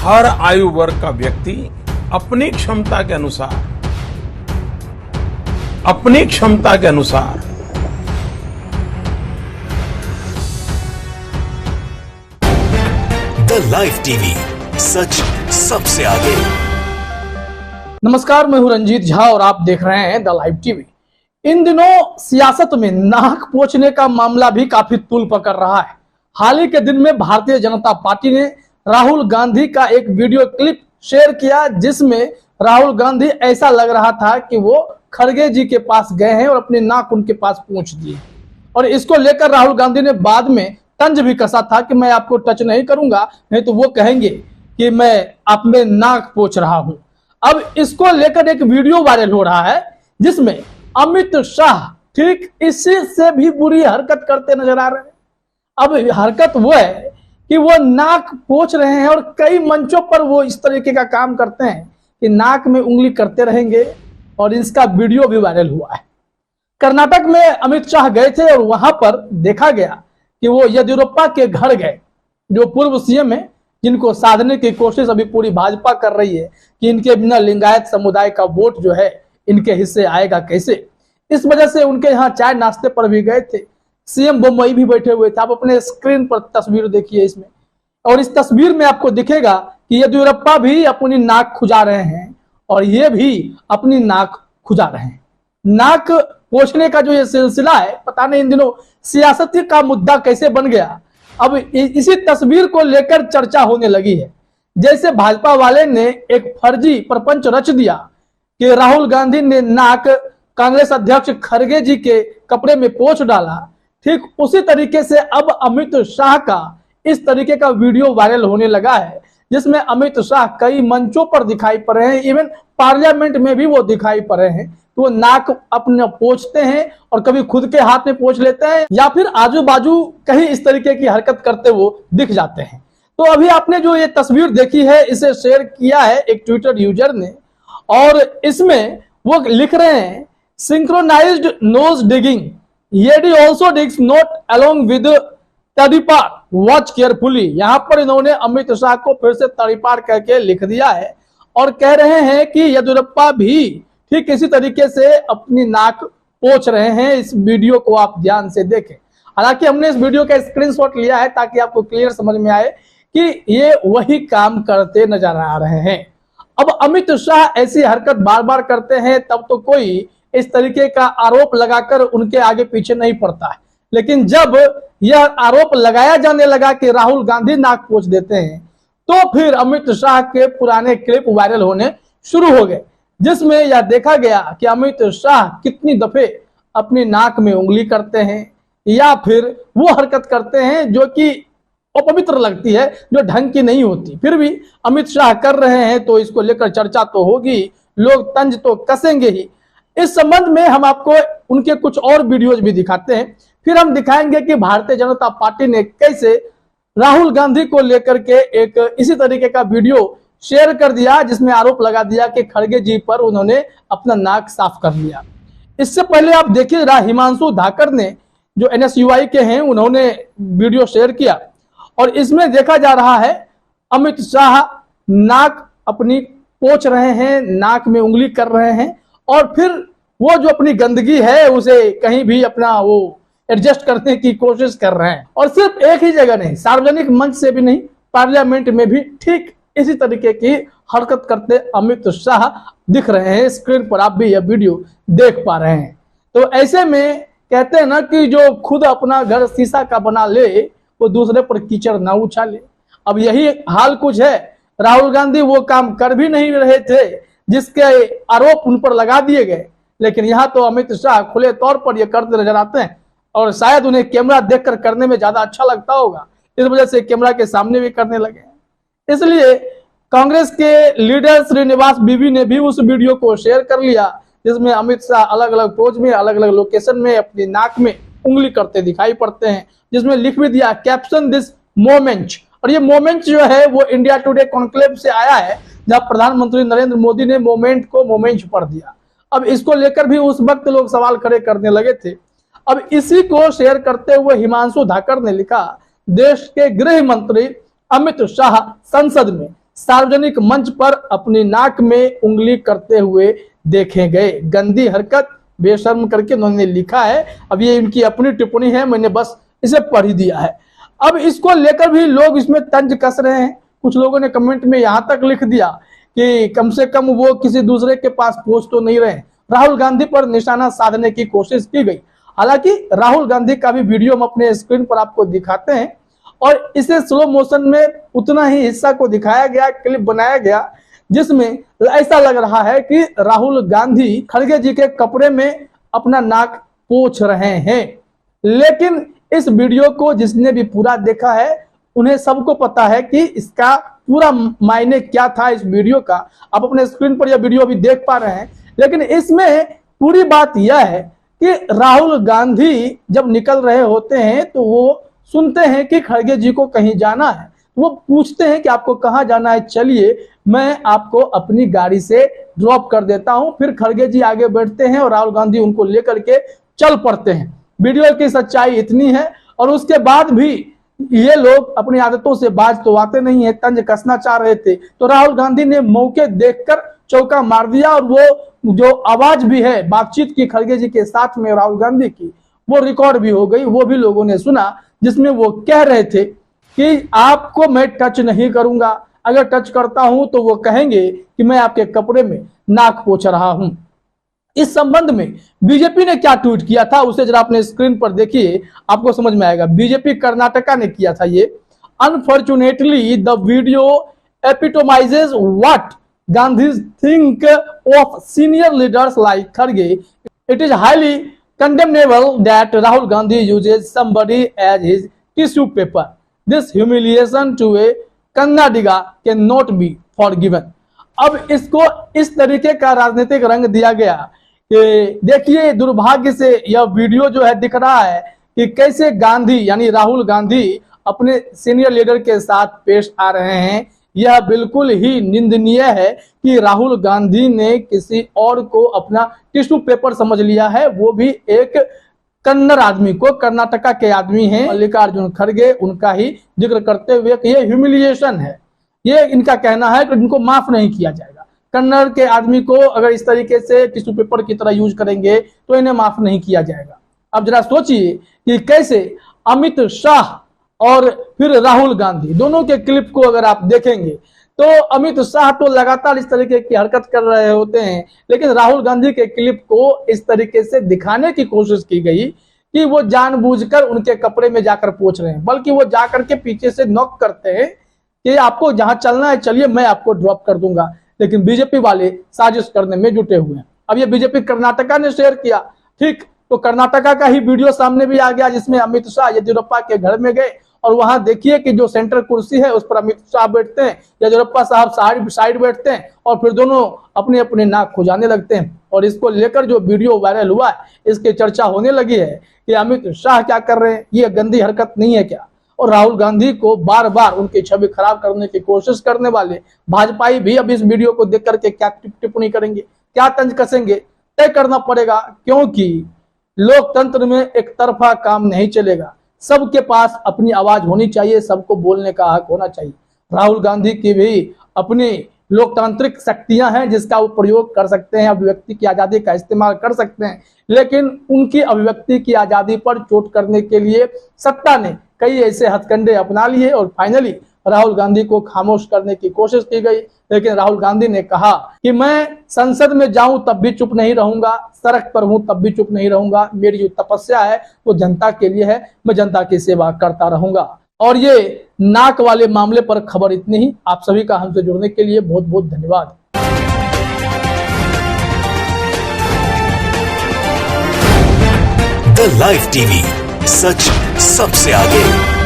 हर आयु वर्ग का व्यक्ति अपनी क्षमता के अनुसार द लाइव टीवी, सच सबसे आगे। नमस्कार, मैं हूं रंजीत झा और आप देख रहे हैं द लाइव टीवी। इन दिनों सियासत में नाक पोंछने का मामला भी काफी तूल पकड़ रहा है। हाल ही के दिन में भारतीय जनता पार्टी ने राहुल गांधी का एक वीडियो क्लिप शेयर किया, जिसमें राहुल गांधी ऐसा लग रहा था कि वो खड़गे जी के पास गए हैं और अपनी नाक उनके पास पोंछ दिए। और इसको लेकर राहुल गांधी ने बाद में तंज भी कसा था कि मैं आपको टच नहीं करूंगा, नहीं तो वो कहेंगे कि मैं आप में नाक पोंछ रहा हूं। अब इसको लेकर एक वीडियो वायरल हो रहा है, जिसमें अमित शाह ठीक इसी से भी बुरी हरकत करते नजर आ रहे हैं। अब हरकत वो है कि वो नाक पोंछ रहे हैं और कई मंचों पर वो इस तरीके का काम करते हैं कि नाक में उंगली करते रहेंगे, और इसका वीडियो भी वायरल हुआ है। कर्नाटक में अमित शाह गए थे और वहां पर देखा गया कि वो येदियुरप्पा के घर गए, जो पूर्व सीएम है, जिनको साधने की कोशिश अभी पूरी भाजपा कर रही है कि इनके बिना लिंगायत समुदाय का वोट जो है इनके हिस्से आएगा कैसे। इस वजह से उनके यहाँ चाय नाश्ते पर भी गए थे। सीएम बम्बई भी बैठे हुए थे। आप अपने स्क्रीन पर तस्वीर देखिए इसमें, और इस तस्वीर में आपको दिखेगा कि येदियुरप्पा भी अपनी नाक खुजा रहे हैं और ये भी अपनी नाक खुजा रहे हैं। नाक पोंछने का जो ये सिलसिला है, पता नहीं इन दिनों सियासत का मुद्दा कैसे बन गया। अब इसी तस्वीर को लेकर चर्चा होने लगी है। जैसे भाजपा वाले ने एक फर्जी प्रपंच रच दिया कि राहुल गांधी ने नाक कांग्रेस अध्यक्ष खड़गे जी के कपड़े में पोंछ डाला, ठीक उसी तरीके से अब अमित शाह का इस तरीके का वीडियो वायरल होने लगा है, जिसमें अमित शाह कई मंचों पर दिखाई पड़ रहे हैं। इवन पार्लियामेंट में भी वो दिखाई पड़ रहे हैं। तो वो नाक अपने पोंछते हैं और कभी खुद के हाथ में पोंछ लेते हैं, या फिर आजू बाजू कहीं इस तरीके की हरकत करते वो दिख जाते हैं। तो अभी आपने जो ये तस्वीर देखी है, इसे शेयर किया है एक ट्विटर यूजर ने, और इसमें वो लिख रहे हैं synchronized nose digging, Eddie also digs not along with तड़ीपार, वॉच केयरफुली। यहाँ पर इन्होंने अमित शाह को फिर से तड़ीपार करके लिख दिया है और कह रहे हैं कि येदियुरप्पा भी ठीक इसी तरीके से अपनी नाक पोंछ रहे हैं। इस वीडियो को आप ध्यान से देखें। हालांकि हमने इस वीडियो का स्क्रीनशॉट लिया है ताकि आपको क्लियर समझ में आए कि ये वही काम करते नजर आ रहे हैं। अब अमित शाह ऐसी हरकत बार बार करते हैं, तब तो कोई इस तरीके का आरोप लगाकर उनके आगे पीछे नहीं पड़ता है। लेकिन जब यह आरोप लगाया जाने लगा कि राहुल गांधी नाक पोंछ देते हैं, तो फिर अमित शाह के पुराने क्लिप वायरल होने शुरू हो गए, जिसमें यह देखा गया कि अमित शाह कितनी दफे अपनी नाक में उंगली करते हैं या फिर वो हरकत करते हैं जो कि अपवित्र लगती है, जो ढंग की नहीं होती। फिर भी अमित शाह कर रहे हैं तो इसको लेकर चर्चा तो होगी, लोग तंज तो कसेंगे ही। इस संबंध में हम आपको उनके कुछ और वीडियोज भी दिखाते हैं, फिर हम दिखाएंगे कि भारतीय जनता पार्टी ने कैसे राहुल गांधी को लेकर के एक इसी तरीके का वीडियो शेयर कर दिया, जिसमें आरोप लगा दिया कि खड़गे जी पर उन्होंने अपना नाक साफ कर लिया। इससे पहले आप देखिए, हिमांशु धाकर ने, जो एनएसयूआई के हैं, उन्होंने वीडियो शेयर किया और इसमें देखा जा रहा है अमित शाह नाक अपनी पोंछ रहे हैं, नाक में उंगली कर रहे हैं, और फिर वो जो अपनी गंदगी है उसे कहीं भी अपना वो एडजस्ट करने की कोशिश कर रहे हैं। और सिर्फ एक ही जगह नहीं, सार्वजनिक मंच से भी नहीं, पार्लियामेंट में भी ठीक इसी तरीके की हरकत करते अमित शाह दिख रहे हैं। स्क्रीन पर आप भी यह वीडियो देख पा रहे हैं। तो ऐसे में कहते हैं ना कि जो खुद अपना घर शीशा का बना ले, वो दूसरे पर कीचड़ ना उछाले। अब यही हाल कुछ है। राहुल गांधी वो काम कर भी नहीं रहे थे जिसके आरोप उन पर लगा दिए गए, लेकिन यहाँ तो अमित शाह खुले तौर पर ये करते नजर आते हैं, और शायद उन्हें कैमरा देखकर करने में ज्यादा अच्छा लगता होगा, इस वजह से कैमरा के सामने भी करने लगे। इसलिए कांग्रेस के लीडर श्रीनिवास बीवी ने भी उस वीडियो को शेयर कर लिया, जिसमें अमित शाह अलग अलग पोज में, अलग अलग लोकेशन में अपनी नाक में उंगली करते दिखाई पड़ते हैं, जिसमें लिख भी दिया कैप्शन दिस मोमेंट। और ये मोमेंट जो है वो इंडिया टुडे कॉन्क्लेव से आया है, जहां प्रधानमंत्री नरेंद्र मोदी ने मोमेंट को मोमेंट पढ़ दिया। अब इसको लेकर भी उस वक्त लोग सवाल खड़े करने लगे थे। अब इसी को शेयर करते हुए हिमांशु धाकर ने लिखा, देश के गृह मंत्री अमित शाह संसद में सार्वजनिक मंच पर अपनी नाक में उंगली करते हुए देखे गए। गंदी हरकत, बेशर्म करके उन्होंने लिखा है। अब ये इनकी अपनी टिप्पणी है, मैंने बस इसे पढ़ ही दिया है। अब इसको लेकर भी लोग इसमें तंज कस रहे हैं। कुछ लोगों ने कमेंट में यहां तक लिख दिया कि कम से कम वो किसी दूसरे के पास पहुंच तो नहीं रहे। राहुल गांधी पर निशाना साधने की कोशिश की गई। हालांकि राहुल गांधी का भी वीडियो हम अपने स्क्रीन पर आपको दिखाते हैं और इसे स्लो मोशन में उतना ही हिस्सा को दिखाया गया, क्लिप बनाया गया, जिसमें ऐसा लग रहा है कि राहुल गांधी खड़गे जी के कपड़े में अपना नाक पोंछ रहे हैं। लेकिन इस वीडियो को जिसने भी पूरा देखा है उन्हें सबको पता है कि इसका पूरा मायने क्या था इस वीडियो का। आप अपने स्क्रीन पर यह वीडियो अभी देख पा रहे हैं। लेकिन इसमें पूरी बात यह है कि राहुल गांधी जब निकल रहे होते हैं तो वो सुनते हैं कि खड़गे जी को कहीं जाना है। वो पूछते हैं कि आपको कहाँ जाना है, चलिए मैं आपको अपनी गाड़ी से ड्रॉप कर देता हूं। फिर खड़गे जी आगे बढ़ते हैं और राहुल गांधी उनको लेकर के चल पड़ते हैं। वीडियो की सच्चाई इतनी है। और उसके बाद भी ये लोग अपनी आदतों से बाज तो आते नहीं है, तंज कसना चाह रहे थे तो राहुल गांधी ने मौके देखकर चौका मार दिया। और वो जो आवाज भी है बातचीत की खड़गे जी के साथ में राहुल गांधी की, वो रिकॉर्ड भी हो गई, वो भी लोगों ने सुना, जिसमें वो कह रहे थे कि आपको मैं टच नहीं करूंगा, अगर टच करता हूं तो वो कहेंगे कि मैं आपके कपड़े में नाक पोंछ रहा हूं। इस संबंध में बीजेपी ने क्या ट्वीट किया था उसे जरा अपने स्क्रीन पर देखिए, आपको समझ में आएगा। बीजेपी कर्नाटका ने किया था ये। Unfortunately the video epitomizes what Gandhi think of senior leaders like खड़गे। It is highly condemnable that Rahul Gandhi uses somebody as his tissue paper. This humiliation to a Kannadiga cannot be forgiven. अब इसको इस तरीके का राजनीतिक रंग दिया गया कि देखिए दुर्भाग्य से यह वीडियो जो है दिख रहा है कि कैसे गांधी यानी राहुल गांधी अपने सीनियर लीडर के साथ पेश आ रहे हैं। यह बिल्कुल ही निंदनीय है कि राहुल गांधी ने किसी और को अपना टिश्यू पेपर समझ लिया है, वो भी एक कन्नड़ आदमी को, कर्नाटका के आदमी हैं मल्लिकार्जुन खड़गे, उनका ही जिक्र करते हुए कि ये ह्यूमिलिएशन है। ये इनका कहना है कि इनको माफ नहीं किया जाएगा। कन्नड़ के आदमी को अगर इस तरीके से टिश्यू पेपर की तरह यूज करेंगे तो इन्हें माफ नहीं किया जाएगा। अब जरा सोचिए कि कैसे अमित शाह और फिर राहुल गांधी दोनों के क्लिप को अगर आप देखेंगे तो अमित शाह तो लगातार इस तरीके की हरकत कर रहे होते हैं, लेकिन राहुल गांधी के क्लिप को इस तरीके से दिखाने की कोशिश की गई कि वो जानबूझकर उनके कपड़े में जाकर पोंछ रहे हैं, बल्कि वो जाकर के पीछे से नॉक करते हैं कि आपको जहां चलना है चलिए मैं आपको ड्रॉप कर दूंगा। लेकिन बीजेपी वाले साजिश करने में जुटे हुए हैं। अब ये बीजेपी कर्नाटका ने शेयर किया, ठीक, तो कर्नाटका का ही वीडियो सामने भी आ गया जिसमें अमित शाह येदियुरप्पा के घर में गए और वहां देखिए कि जो सेंटर कुर्सी है उस पर अमित शाह बैठते हैं, येदियुरप्पा साहब साइड बैठते हैं और फिर दोनों अपने अपने नाक खुजाने लगते हैं। और इसको लेकर जो वीडियो वायरल हुआ है इसकी चर्चा होने लगी है कि अमित शाह क्या कर रहे हैं, ये गंदी हरकत नहीं है क्या। और राहुल गांधी को बार बार उनकी छवि खराब करने की कोशिश करने वाले भाजपाई भी अब इस वीडियो को देख करके क्या टिप्पणी करेंगे, क्या तंज कसेंगे, तय करना पड़ेगा। क्योंकि लोकतंत्र में एक तरफा काम नहीं चलेगा, सबके पास अपनी आवाज होनी चाहिए, सबको बोलने का हक होना चाहिए। राहुल गांधी की भी अपनी लोकतांत्रिक शक्तियां हैं जिसका वो प्रयोग कर सकते हैं, अभिव्यक्ति की आजादी का इस्तेमाल कर सकते हैं, लेकिन उनकी अभिव्यक्ति की आजादी पर चोट करने के लिए सत्ता ने कई ऐसे हथकंडे अपना लिए और फाइनली राहुल गांधी को खामोश करने की कोशिश की गई। लेकिन राहुल गांधी ने कहा कि मैं संसद में जाऊं तब भी चुप नहीं रहूंगा, सड़क पर हूं तब भी चुप नहीं रहूंगा, मेरी जो तपस्या है वो जनता के लिए है, मैं जनता की सेवा करता रहूंगा। और ये नाक वाले मामले पर खबर इतनी ही। आप सभी का हमसे जुड़ने के लिए बहुत बहुत धन्यवाद। द लाइव टीवी, सच सबसे आगे।